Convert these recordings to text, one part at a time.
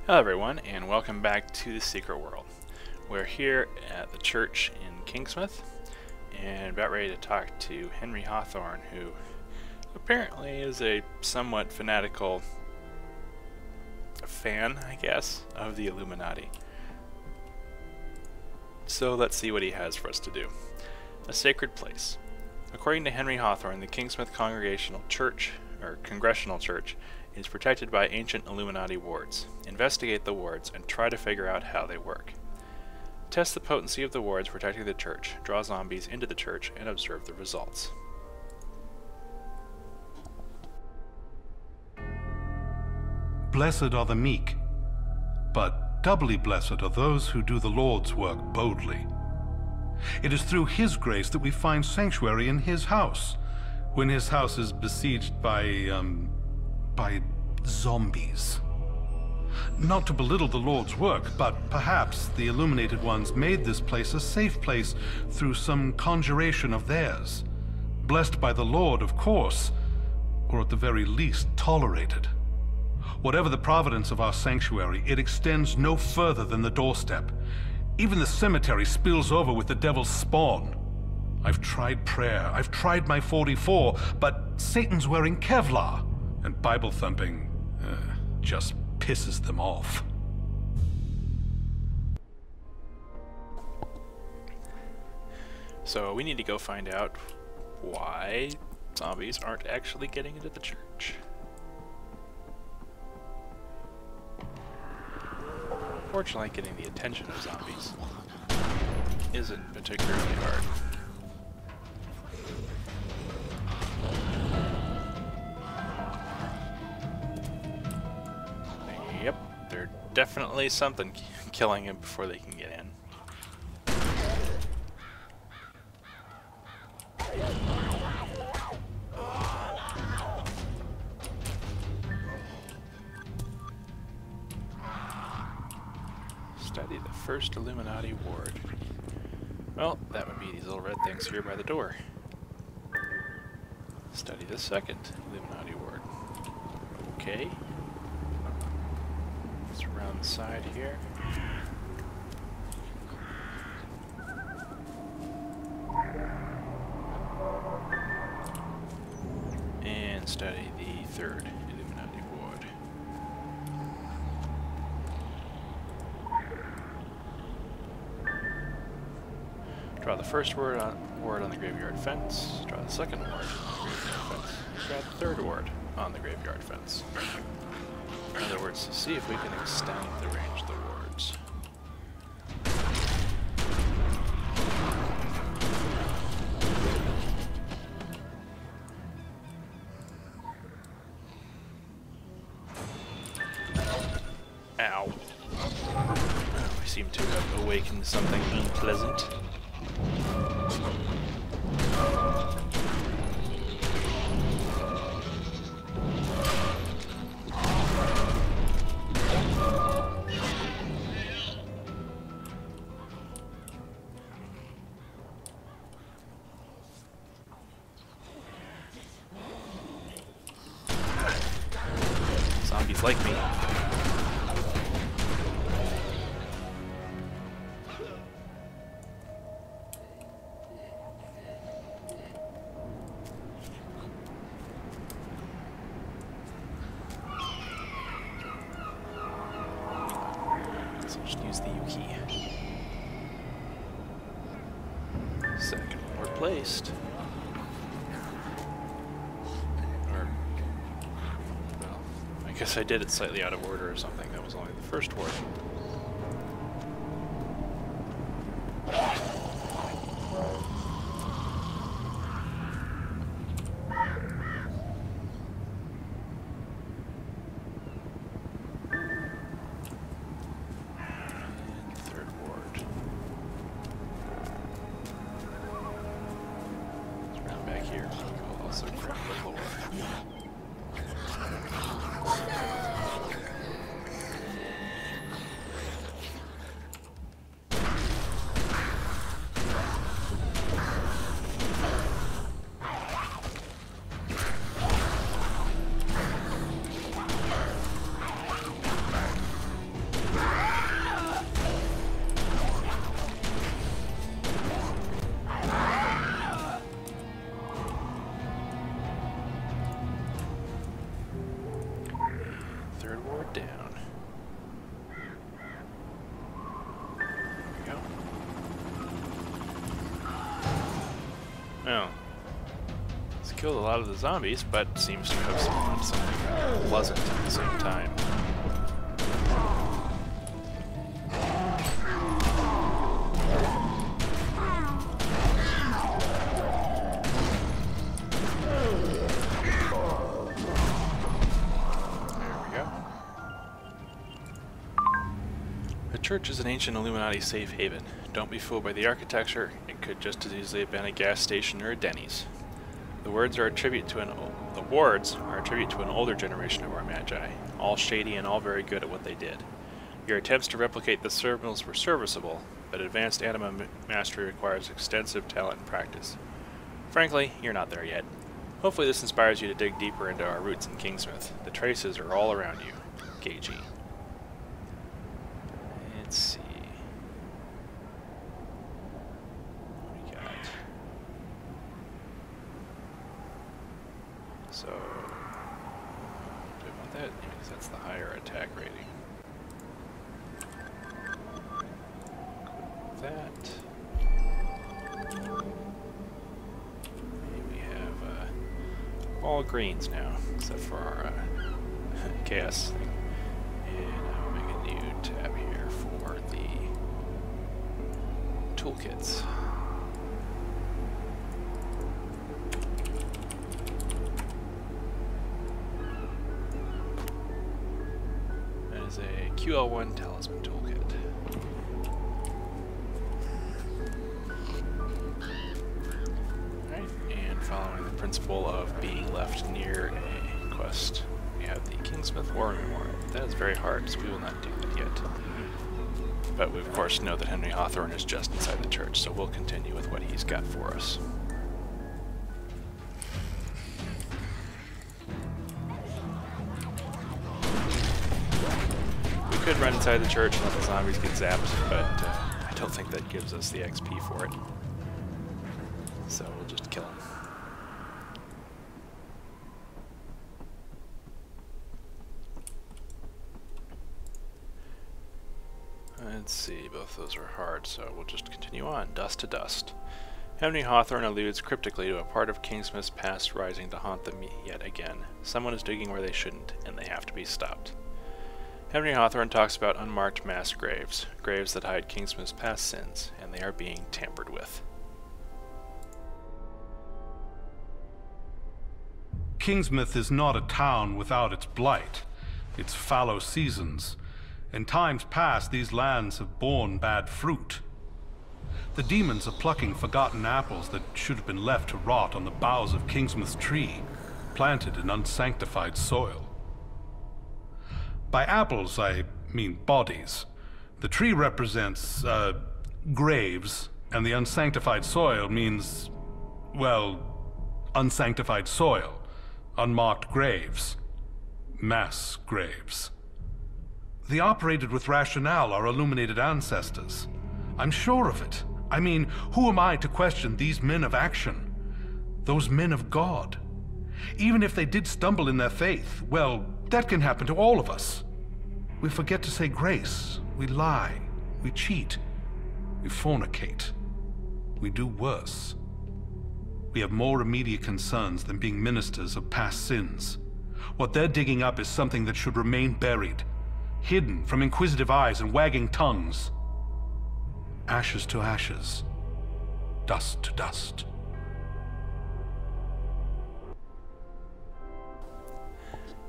Hello everyone, and welcome back to the Secret World. We're here at the church in Kingsmouth, and about ready to talk to Henry Hawthorne, who apparently is a somewhat fanatical fan, I guess, of the Illuminati. So let's see what he has for us to do. A sacred place. According to Henry Hawthorne, the Kingsmouth Congregational Church, or Congressional Church, is protected by ancient Illuminati wards. Investigate the wards and try to figure out how they work. Test the potency of the wards protecting the church, draw zombies into the church, and observe the results. Blessed are the meek, but doubly blessed are those who do the Lord's work boldly. It is through His grace that we find sanctuary in His house, when His house is besieged by zombies. Not to belittle the Lord's work, but perhaps the illuminated ones made this place a safe place through some conjuration of theirs. Blessed by the Lord, of course, or at the very least tolerated. Whatever the providence of our sanctuary, it extends no further than the doorstep. Even the cemetery spills over with the devil's spawn. I've tried prayer, I've tried my 44, but Satan's wearing Kevlar, and Bible thumping just pisses them off. So we need to go find out why zombies aren't actually getting into the church. Fortunately, getting the attention of zombies isn't particularly hard. Yep, they're definitely something killing him before they can get in. Study the first Illuminati ward. Well, that would be these little red things here by the door. Study the second Illuminati ward. Okay. It's around the side here. And study the third Illuminati ward. Draw the first ward on the graveyard fence. Draw the second ward on the graveyard fence. Draw the third ward on the graveyard fence. In other words, see if we can extend the range of the wards. Ow. We seem to have awakened something unpleasant. Zombies like me. So just use the U key. Second ward placed. I guess I did it slightly out of order or something. That was only the first ward. And third ward. It's around back here. We'll also grab the lower. Well, it's killed a lot of the zombies, but seems to have spawned something rather pleasant at the same time. The church is an ancient Illuminati safe haven. Don't be fooled by the architecture. It could just as easily have been a gas station or a Denny's. The wards are a tribute to an older generation of our magi, all shady and all very good at what they did. Your attempts to replicate the symbols were serviceable, but advanced anima mastery requires extensive talent and practice. Frankly, you're not there yet. Hopefully this inspires you to dig deeper into our roots in Kingsmith. The traces are all around you. KG. Let's see. What do we got? So, do I want that? Yeah, because that's the higher attack rating. That. And we have all greens now, except for our chaos thing. And I'll make a new tab here for the toolkits. That is a QL1 talisman toolkit. Alright, and following the principle of being left near a quest, we have the Kingsmith War Memorial. That is very hard, so we will not do that yet. But we of course know that Henry Hawthorne is just inside the church, so we'll continue with what he's got for us. We could run inside the church and let the zombies get zapped, but I don't think that gives us the XP for it. So we'll just kill him. Let's see, both those are hard, so we'll just continue on. Dust to dust. Henry Hawthorne alludes cryptically to a part of Kingsmith's past rising to haunt them yet again. Someone is digging where they shouldn't, and they have to be stopped. Henry Hawthorne talks about unmarked mass graves, graves that hide Kingsmith's past sins, and they are being tampered with. Kingsmith is not a town without its blight, its fallow seasons. In times past, these lands have borne bad fruit. The demons are plucking forgotten apples that should have been left to rot on the boughs of Kingsmith's tree, planted in unsanctified soil. By apples, I mean bodies. The tree represents, graves, and the unsanctified soil means, well, unsanctified soil, unmarked graves, mass graves. They operated with rationale, our illuminated ancestors. I'm sure of it. I mean, who am I to question these men of action? Those men of God. Even if they did stumble in their faith, well, that can happen to all of us. We forget to say grace. We lie. We cheat. We fornicate. We do worse. We have more immediate concerns than being ministers of past sins. What they're digging up is something that should remain buried, hidden from inquisitive eyes and wagging tongues. Ashes to ashes, dust to dust.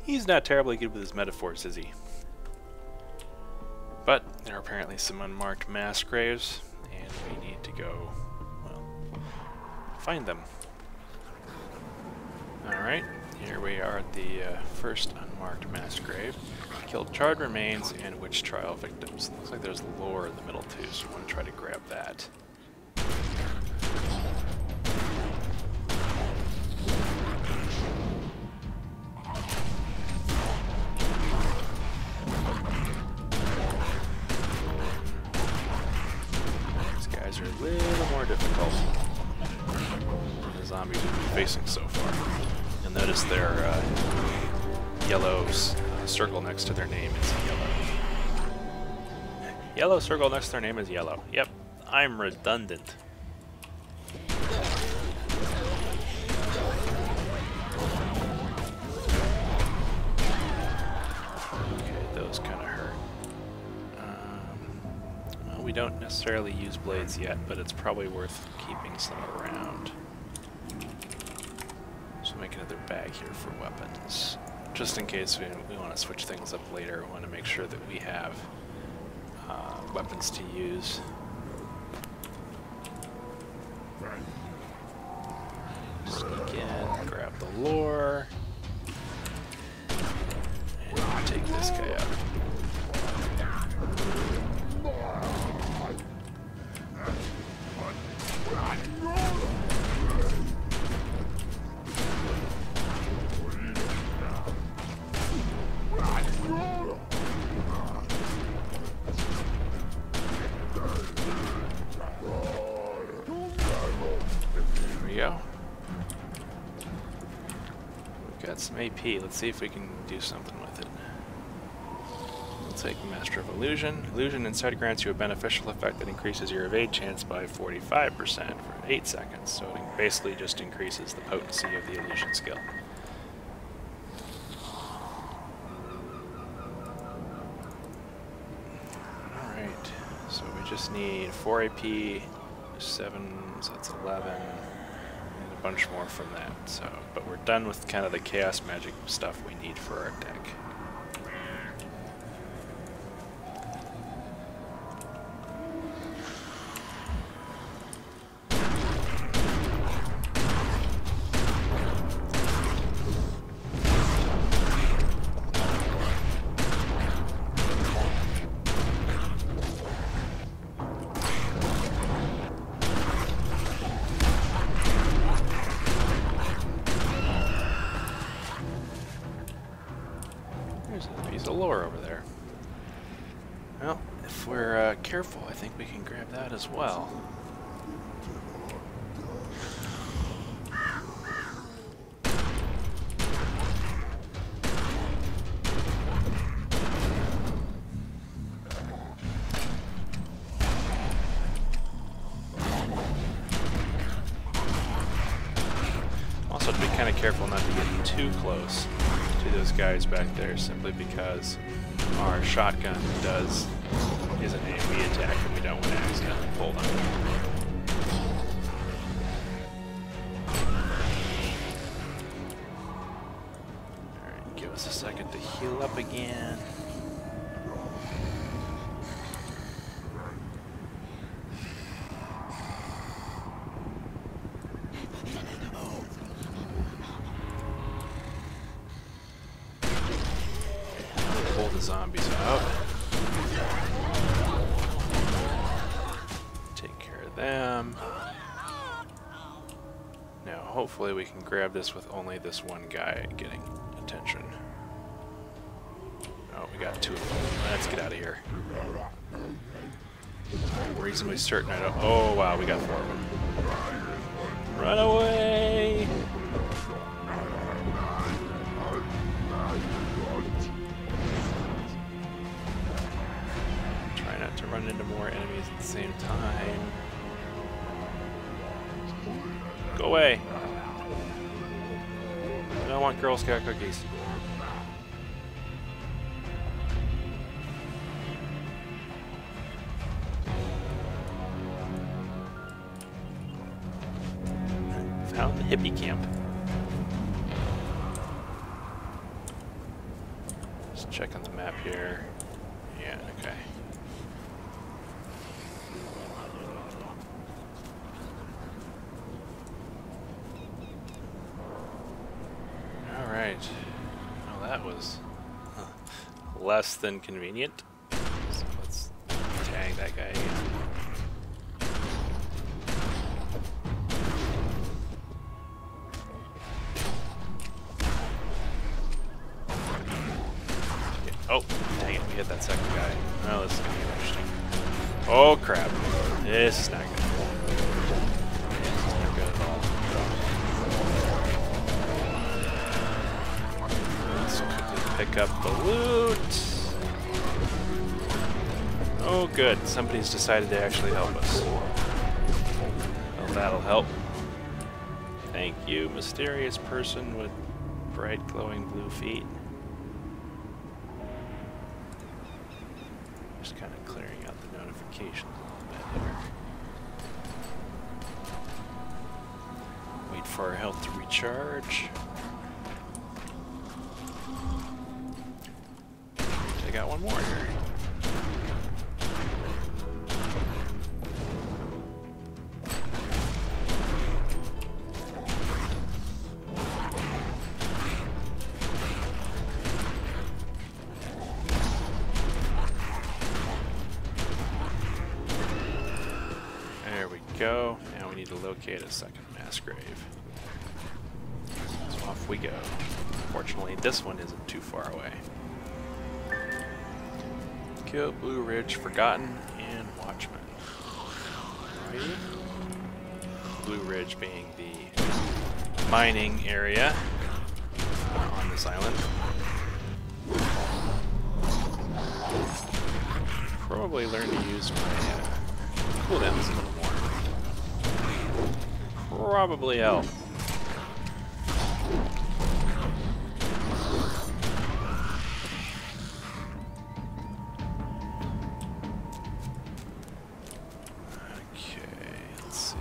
He's not terribly good with his metaphors, is he? But there are apparently some unmarked mass graves, and we need to go, well, find them. Alright, here we are at the first unmarked mass grave. Killed charred remains and witch trial victims. Looks like there's lore in the middle too, so I want to try to grab that. These guys are a little more difficult than the zombies we've been facing so far. You'll notice their yellow circle next to their name is yellow. Yellow circle next to their name is yellow. Yep, I'm redundant. we don't necessarily use blades yet, but it's probably worth keeping some around. So make another bag here for weapons. Just in case we want to switch things up later, we want to make sure that we have weapons to use. Sneak in, grab the lore, and take this guy out. Some AP. Let's see if we can do something with it. We'll take Master of Illusion. Illusion inside grants you a beneficial effect that increases your evade chance by 45% for 8 seconds. So it basically just increases the potency of the illusion skill. Alright, so we just need 4 AP, 7, so that's 11. Bunch more from that, so but we're done with kind of the chaos magic stuff we need for our deck. Lore over there. Well, if we're careful, I think we can grab that as well. Also, to be kind of careful not to get too close to those guys back there, simply because our shotgun is an AoE attack and we don't want to accidentally pull them. Alright, give us a second to heal up again. Zombies out. Take care of them. Now, hopefully we can grab this with only this one guy getting attention. Oh, we got 2 of them. Let's get out of here. I'm reasonably certain I don't... Oh, wow, we got 4 of them. Run away! To run into more enemies at the same time. Go away! I don't want Girl Scout cookies. Found the hippie camp. Just check on the map here. Yeah, okay. Alright. Well, that was less than convenient. So let's tag that guy again. Oh, dang it, we hit that second guy. Oh, this is gonna be interesting. Oh crap. This is not good. This is not good at all. Let's quickly pick up the loot. Oh good, somebody's decided to actually help us. Well, that'll help. Thank you, mysterious person with bright glowing blue feet. Just kind of clearing out the notifications a little bit here. Wait for our health to recharge. Take out one more here. Go. Now we need to locate a second mass grave. So off we go. Fortunately, this one isn't too far away. Kill Blue Ridge, Forgotten, and Watchman. Alrighty. Blue Ridge being the mining area on this island. Probably learn to use my cooldowns a little more. Probably help. Okay, let's see.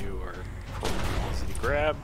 You are easy to grab.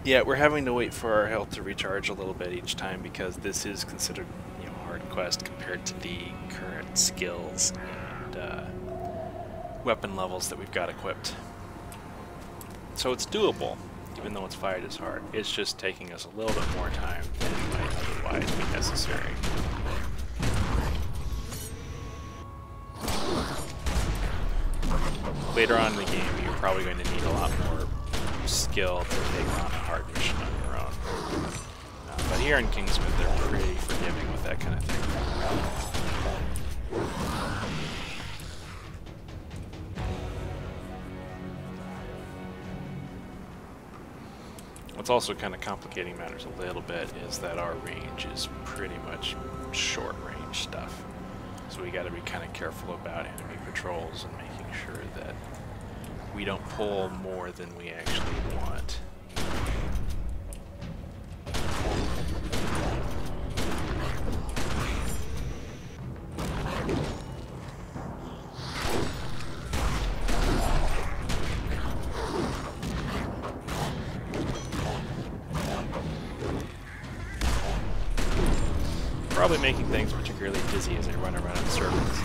Yeah, we're having to wait for our health to recharge a little bit each time because this is considered, you know, hard quest compared to the current skills and weapon levels that we've got equipped. So it's doable, even though it's fired as hard. It's just taking us a little bit more time than might otherwise be necessary. Later on in the game, you're probably going to need a lot more skill to take on a hard mission on your own. But here in Kingsmith, they're pretty forgiving with that kind of thing. What's also kind of complicating matters a little bit is that our range is pretty much short range stuff. So we got to be kind of careful about enemy patrols and making sure that we don't pull more than we actually want. Probably making things particularly dizzy as they run around in circles.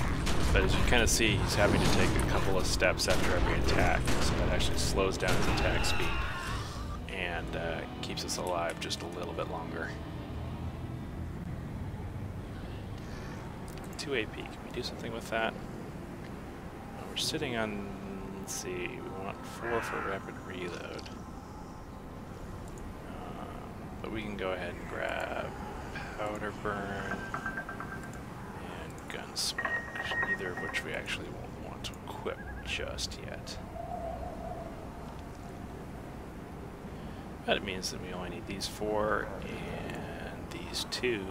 But as you kind of see, he's having to take a couple of steps after every attack, so that actually slows down his attack speed and keeps us alive just a little bit longer. 2 AP, can we do something with that? We're sitting on, let's see, we want 4 for rapid reload. But we can go ahead and grab Powder Burn and Gunsmoke, neither of which we actually won't want to equip just yet. But it means that we only need these 4 and these 2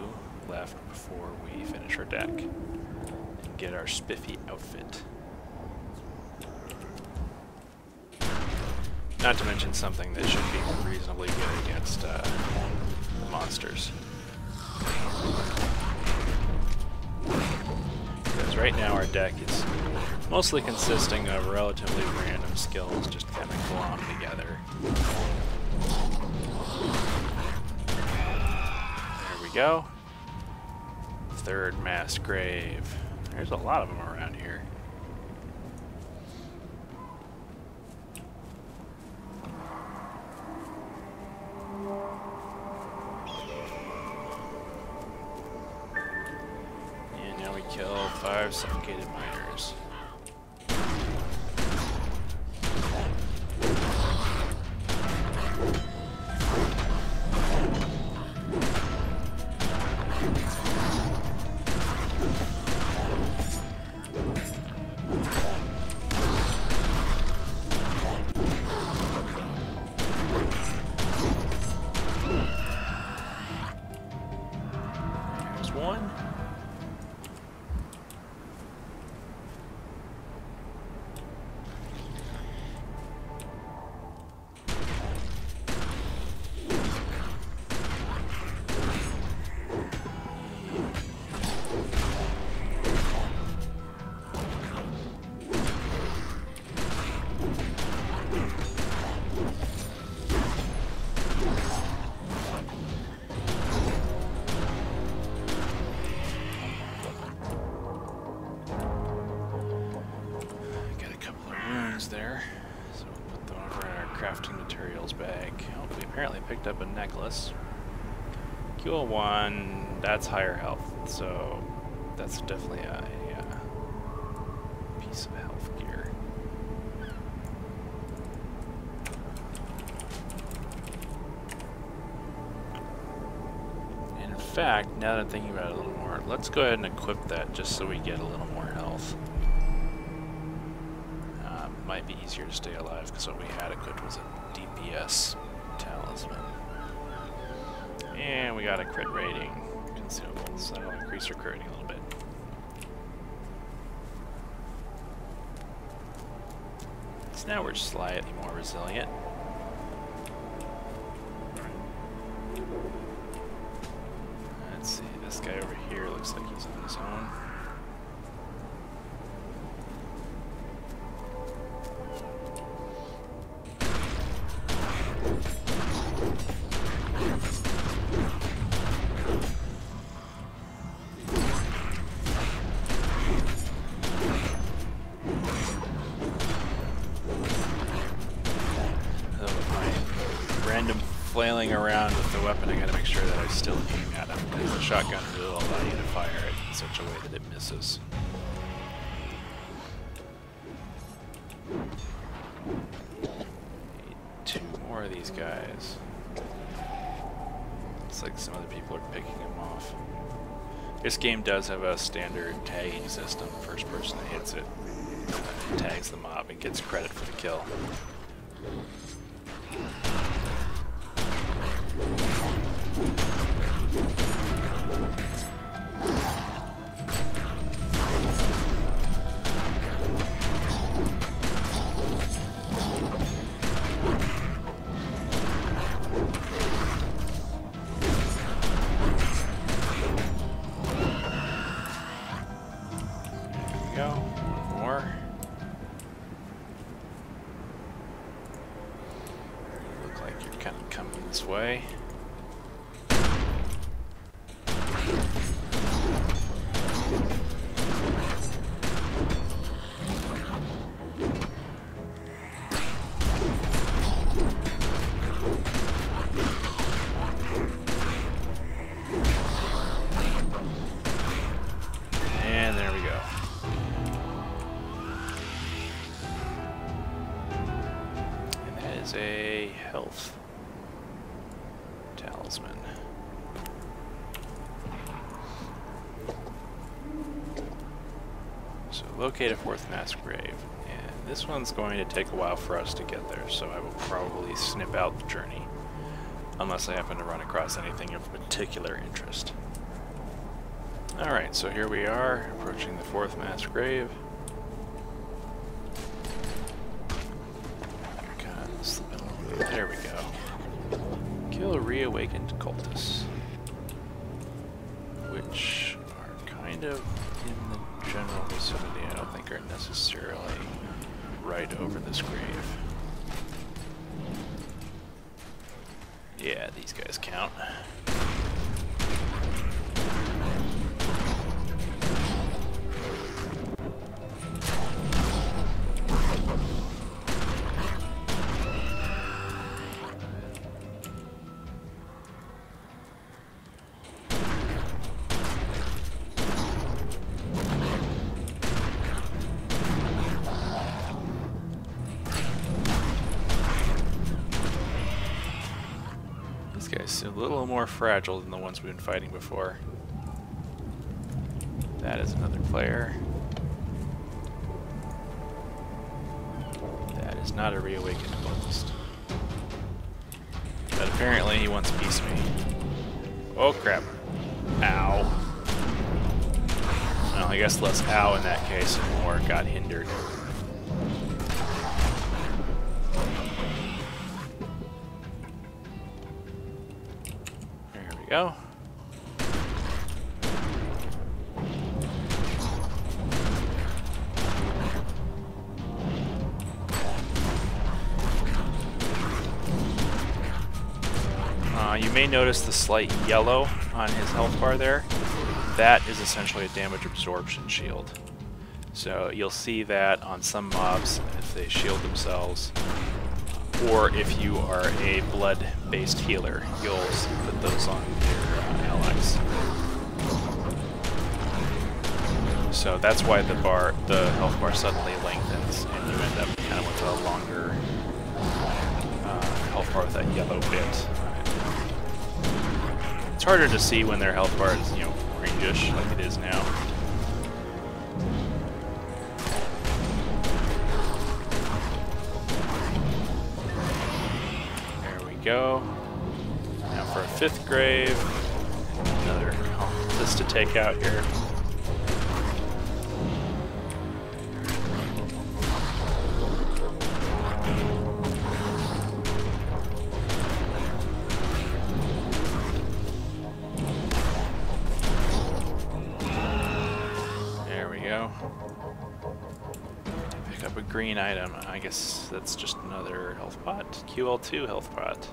left before we finish our deck and get our spiffy outfit. Not to mention something that should be reasonably good against monsters. Because right now our deck is mostly consisting of relatively random skills just kind of glommed together. There we go. 3rd mass grave. There's a lot of them around here. And now we kill 5 suffocated miners. things there. So we'll put them over in our crafting materials bag. Oh, we apparently picked up a necklace. QL1, that's higher health, so that's definitely a piece of health gear. And in fact, now that I'm thinking about it a little more, let's go ahead and equip that just so we get a little more health. Might be easier to stay alive because what we had equipped was a DPS talisman. And we got a crit rating consumable, so that'll increase our crit rating a little bit. So now we're slightly more resilient. Let's see, this guy over here looks like he's on his own. Flailing around with the weapon, I gotta make sure that I still aim at him, because the shotgun will allow you to fire it in such a way that it misses. Need 2 more of these guys. Looks like some other people are picking them off. This game does have a standard tagging system. First person that hits it tags the mob and gets credit for the kill. Way. And there we go. And that is a health talisman. So locate a 4th mass grave, and this one's going to take a while for us to get there, so I will probably snip out the journey unless I happen to run across anything of particular interest. Alright, so here we are approaching the 4th mass grave. There we go. Kill a reawakened cultist, which are kind of in the general vicinity. I don't think are necessarily right over this grave. Yeah, these guys count. Guys, a little more fragile than the ones we've been fighting before. That is another player. That is not a reawakened cultist. But apparently he wants a piece of me. Oh crap. Ow. Well, I guess less ow in that case and more got hindered. Go. You may notice the slight yellow on his health bar there. That is essentially a damage absorption shield. So you'll see that on some mobs if they shield themselves, or if you are a blood-based healer, you'll put those on your allies. So that's why the health bar suddenly lengthens, and you end up kind of with a longer health bar with that yellow bit. It's harder to see when their health bar is, orangish like it is now. There we go. Now for a 5th grave, another this to take out here. Pick up a green item. I guess that's just another health pot. QL2 health pot.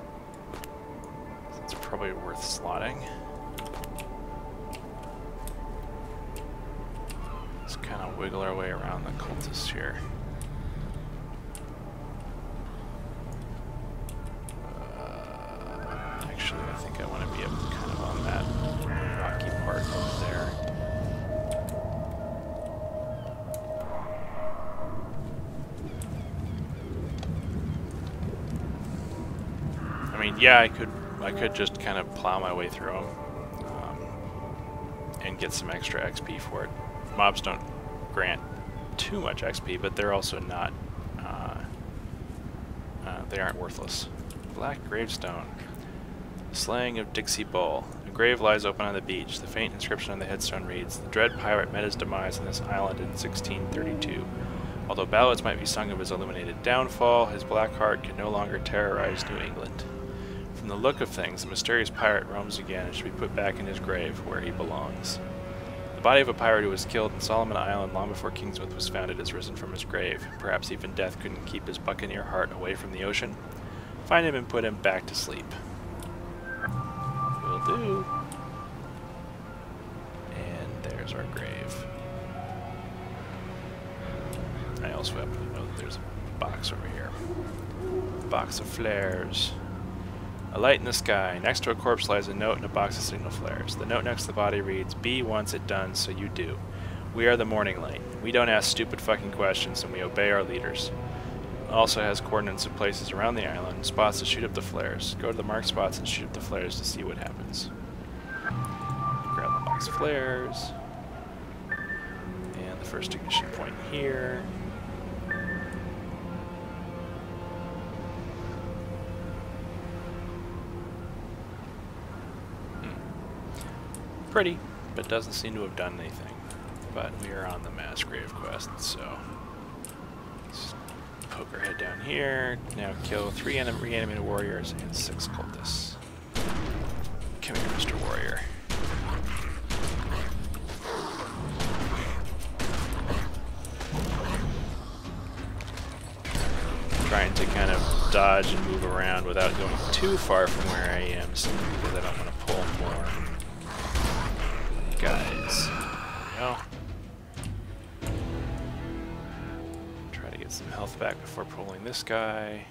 It's probably worth slotting. Let's kind of wiggle our way around the cultists here. Actually, I think I want to be up kind of on that rocky part over there. I mean, yeah, I could just kind of plow my way through them and get some extra XP for it. Mobs don't grant too much XP, but they're also not, they aren't worthless. Black gravestone. Slaying of Dixie Bull. A grave lies open on the beach. The faint inscription on the headstone reads, "The dread pirate met his demise on this island in 1632. Although ballads might be sung of his illuminated downfall, his black heart can no longer terrorize New England. From the look of things, the mysterious pirate roams again and should be put back in his grave, where he belongs. The body of a pirate who was killed in Solomon Island long before Kingsmouth was founded has risen from his grave. Perhaps even death couldn't keep his buccaneer heart away from the ocean. Find him and put him back to sleep." Will do. And there's our grave. I also happen to know that there's a box over here. Box of flares. A light in the sky. Next to a corpse lies a note and a box of signal flares. The note next to the body reads, "Be wants it done, so you do. We are the morning light. We don't ask stupid fucking questions, and we obey our leaders." It also has coordinates of places around the island, spots to shoot up the flares. Go to the marked spots and shoot up the flares to see what happens. Grab the box of flares. And the first ignition point here. Pretty, but doesn't seem to have done anything. But we are on the mass grave quest, so let's poke our head down here. Now kill 3 reanimated warriors and 6 cultists. Come here, Mr. Warrior. Trying to kind of dodge and move around without going too far from where I am, simply because I don't want to pull more guys. There we go. Try to get some health back before pulling this guy.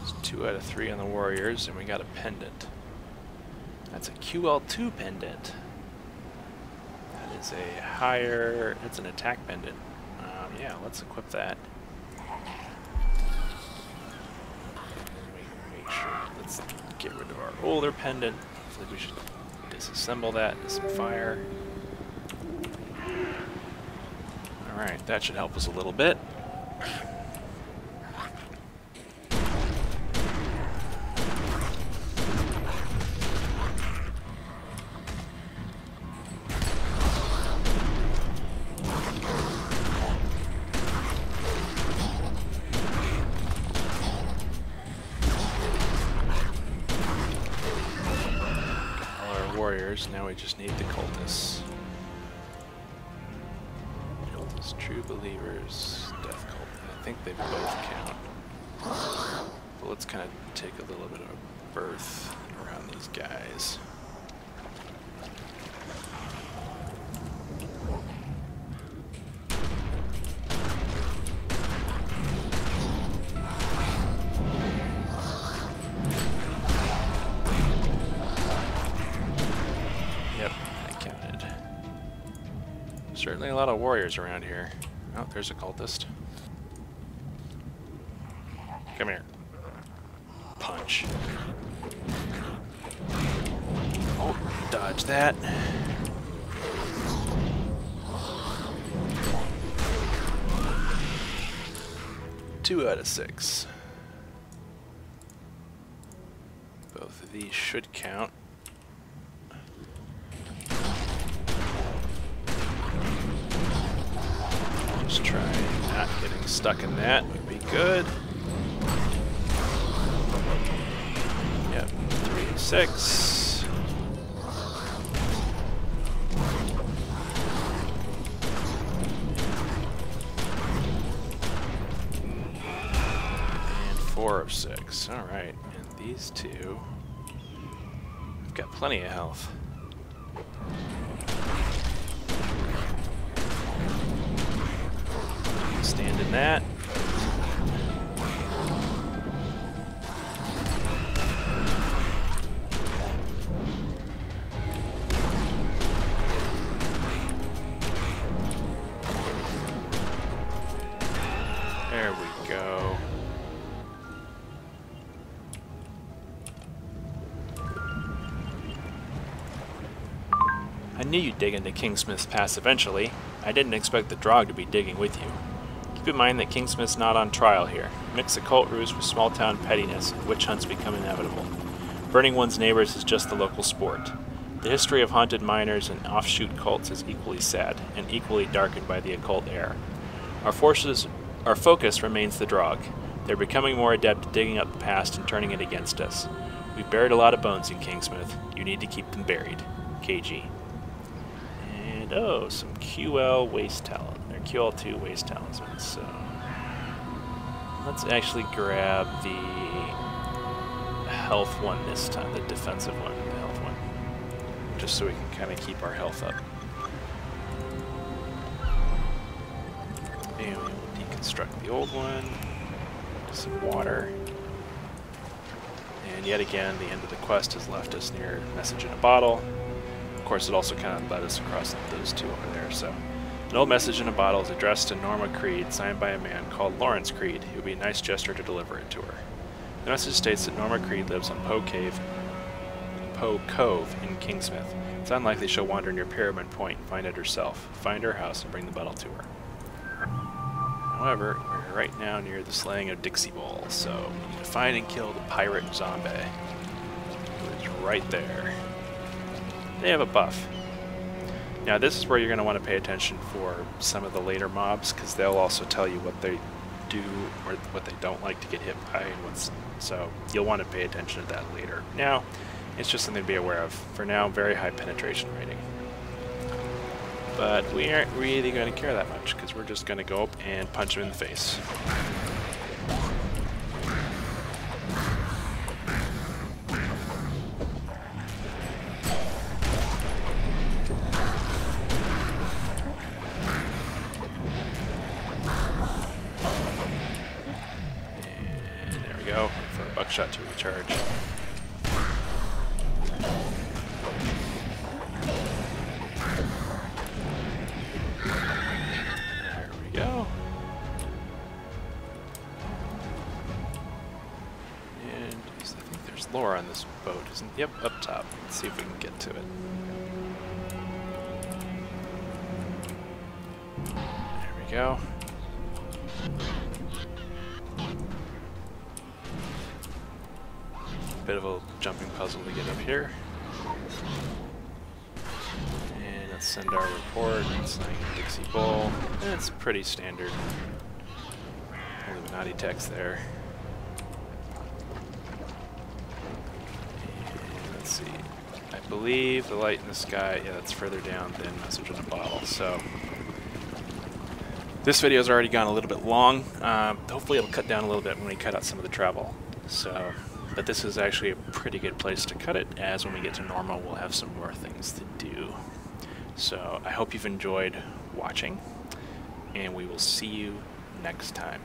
It's 2 out of 3 on the warriors, and we got a pendant. That's a QL2 pendant. That is a higher, it's an attack pendant. Yeah, let's equip that. Make sure, let's get rid of our older pendant. I think we should disassemble that with some fire. Alright, that should help us a little bit. warriors, now we just need the cultists. Cultists, true believers, death cult. I think they both count. But let's kind of take a little bit of a berth around these guys. Certainly a lot of warriors around here. Oh, there's a cultist. Come here. Punch. Oh, dodge that. Two out of 6. Both of these should count. Just try not getting stuck in that would be good. Yep, 3 of 6. And 4 of 6. Alright, and these two have got plenty of health. Stand in that. There we go. I knew you'd dig into Kingsmith's Pass eventually. I didn't expect the Drog to be digging with you. Keep in mind that Kingsmith's not on trial here. Mix occult ruse with small-town pettiness, and witch hunts become inevitable. Burning one's neighbors is just the local sport. The history of haunted miners and offshoot cults is equally sad, and equally darkened by the occult air. Our focus remains the Drog. They're becoming more adept at digging up the past and turning it against us. We've buried a lot of bones in Kingsmith. You need to keep them buried. KG. And oh, some QL waste talent. Or QL2 waste talismans. So let's actually grab the health one this time, the defensive one, the health one. Just so we can kind of keep our health up. And we'll deconstruct the old one. Some water. And yet again, the end of the quest has left us near Message in a Bottle. Of course, it also kind of led us across those two over there. So, an old message in a bottle is addressed to Norma Creed, signed by a man called Lawrence Creed. It would be a nice gesture to deliver it to her. The message states that Norma Creed lives on Poe Cove in Kingsmith. It's unlikely she'll wander near Pyramid Point and find it herself. Find her house and bring the bottle to her. However, we're right now near the slaying of Dixie Bowl, so we need to find and kill the pirate zombie. It's right there. They have a buff. Now this is where you're going to want to pay attention for some of the later mobs, because they'll also tell you what they do or what they don't like to get hit by, and so you'll want to pay attention to that later. Now, it's just something to be aware of. For now, very high penetration rating. But we aren't really going to care that much, because we're just going to go up and punch him in the face. And there we go, for a buckshot to recharge. Lore on this boat, isn't it? Yep, up top. Let's see if we can get to it. There we go. Bit of a jumping puzzle to get up here. And let's send our report. It's like Dixie Bowl. It's pretty standard. Illuminati text there. believe the light in the sky, yeah, that's further down than message in a bottle. So this video's already gone a little bit long. Hopefully it'll cut down a little bit when we cut out some of the travel. So, but this is actually a pretty good place to cut it, as when we get to normal we'll have some more things to do. So I hope you've enjoyed watching, and we will see you next time.